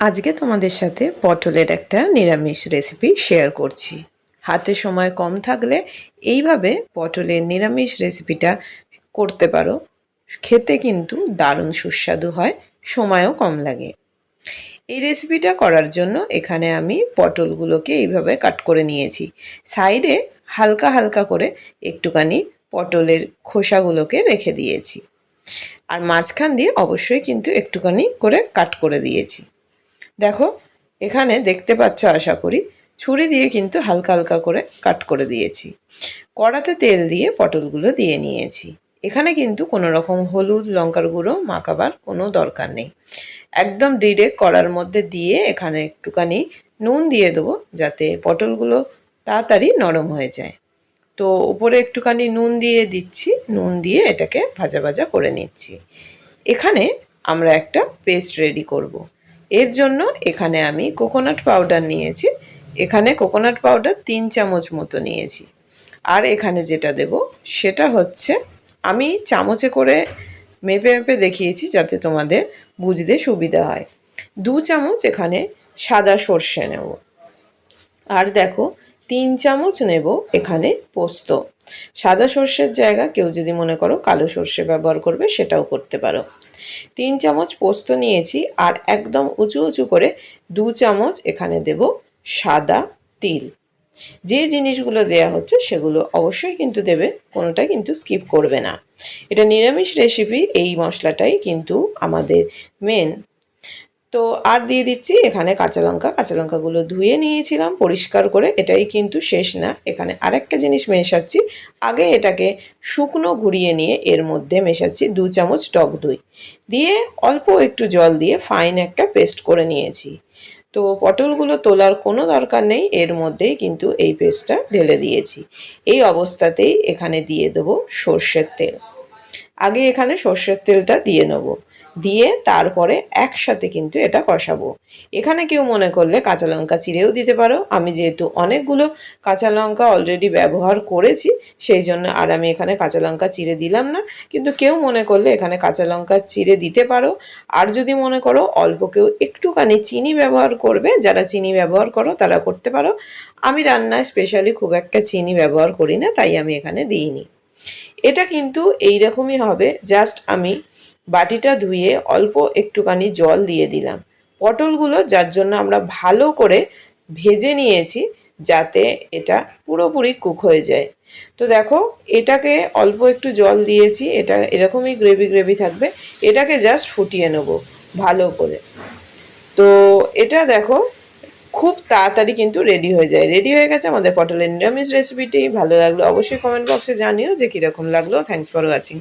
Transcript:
আজকে তোমাদের সাথে পটলের একটা নিরামিষ রেসিপি শেয়ার করছি। হাতে সময় কম থাকলে এইভাবে পটলের নিরামিষ রেসিপিটা করতে পারো। খেতে কিন্তু দারুণ সুস্বাদু হয়, সময়ও কম লাগে। এই রেসিপিটা করার জন্য এখানে আমি পটলগুলোকে এইভাবে কাট করে নিয়েছি। সাইডে হালকা হালকা করে একটুখানি পটলের খোসাগুলোকে রেখে দিয়েছি, আর মাঝখান দিয়ে অবশ্যই কিন্তু একটুখানি করে কাট করে দিয়েছি। দেখো, এখানে দেখতে পাচ্ছ আশা করি, ছুরি দিয়ে কিন্তু হালকা হালকা করে কাট করে দিয়েছি। কড়াতে তেল দিয়ে পটলগুলো দিয়ে নিয়েছি। এখানে কিন্তু কোনো রকম হলুদ লঙ্কার গুঁড়ো মাখাবার কোনো দরকার নেই। একদম ডিরেক্ট কড়ার মধ্যে দিয়ে এখানে একটুখানি নুন দিয়ে দেবো, যাতে পটলগুলো তাড়াতাড়ি নরম হয়ে যায়। তো উপরে একটুখানি নুন দিয়ে দিচ্ছি, নুন দিয়ে এটাকে ভাজা ভাজা করে নিচ্ছি। এখানে আমরা একটা পেস্ট রেডি করব। এর জন্য এখানে আমি কোকোনাট পাউডার নিয়েছি। এখানে কোকোনাট পাউডার 3 চামচ মতো নিয়েছি। আর এখানে যেটা দেব সেটা হচ্ছে, আমি চামচে করে মেপে মেপে দেখিয়েছি যাতে তোমাদের বুঝতে সুবিধা হয়। 2 চামচ এখানে সাদা সর্ষে নেব। আর দেখো, 3 চামচ নেব এখানে পোস্ত। সাদা সর্ষের জায়গা কেউ যদি মনে করো কালো সর্ষে ব্যবহার করবে, সেটাও করতে পারো। 3 চামচ পোস্ত নিয়েছি। আর একদম উঁচু উঁচু করে 2 চামচ এখানে দেব সাদা তিল। যে জিনিসগুলো দেয়া হচ্ছে সেগুলো অবশ্যই কিন্তু দেবে, কোনোটা কিন্তু স্কিপ করবে না। এটা নিরামিষ রেসিপি, এই মশলাটাই কিন্তু আমাদের মেন। তো আর দিয়ে দিচ্ছি এখানে কাঁচা লঙ্কা। কাঁচা লঙ্কাগুলো ধুয়ে নিয়েছিলাম পরিষ্কার করে। এটাই কিন্তু শেষ না, এখানে আরেকটা জিনিস মেশাচ্ছি। আগে এটাকে শুকনো ঘুরিয়ে নিয়ে এর মধ্যে মেশাচ্ছি 2 চামচ টক দই দিয়ে অল্প একটু জল দিয়ে ফাইন একটা পেস্ট করে নিয়েছি। তো পটলগুলো তোলার কোনো দরকার নেই, এর মধ্যেই কিন্তু এই পেস্টটা ঢেলে দিয়েছি। এই অবস্থাতেই এখানে দিয়ে দেবো সর্ষের তেল। আগে এখানে সর্ষের তেলটা দিয়ে নেব, দিয়ে তারপরে একসাথে কিন্তু এটা কষাবো। এখানে কেউ মনে করলে কাঁচা লঙ্কা চিরেও দিতে পারো। আমি যেহেতু অনেকগুলো কাঁচা লঙ্কা অলরেডি ব্যবহার করেছি, সেই জন্য আর আমি এখানে কাঁচা লঙ্কা চিরে দিলাম না। কিন্তু কেউ মনে করলে এখানে কাঁচা লঙ্কা চিরে দিতে পারো। আর যদি মনে করো অল্প কেউ একটুখানি চিনি ব্যবহার করবে, যারা চিনি ব্যবহার করো তারা করতে পারো। আমি রান্নায় স্পেশালি খুব একটা চিনি ব্যবহার করি না, তাই আমি এখানে দিইনি। এটা কিন্তু এইরকমই হবে। জাস্ট আমি বাটিটা ধুয়ে অল্প একটুখানি জল দিয়ে দিলাম। পটলগুলো যার জন্য আমরা ভালো করে ভেজে নিয়েছি, যাতে এটা পুরোপুরি কুক হয়ে যায়। তো দেখো, এটাকে অল্প একটু জল দিয়েছি, এটা এরকমই গ্রেভি গ্রেভি থাকবে। এটাকে জাস্ট ফুটিয়ে নেব ভালো করে। তো এটা দেখো, খুব তাড়াতাড়ি কিন্তু রেডি হয়ে যায়। রেডি হয়ে গেছে আমাদের পটলের নিরামিষ রেসিপিটি। ভালো লাগলো অবশ্যই কমেন্ট বক্সে জানিও যে কীরকম লাগলো। Thanks for watching.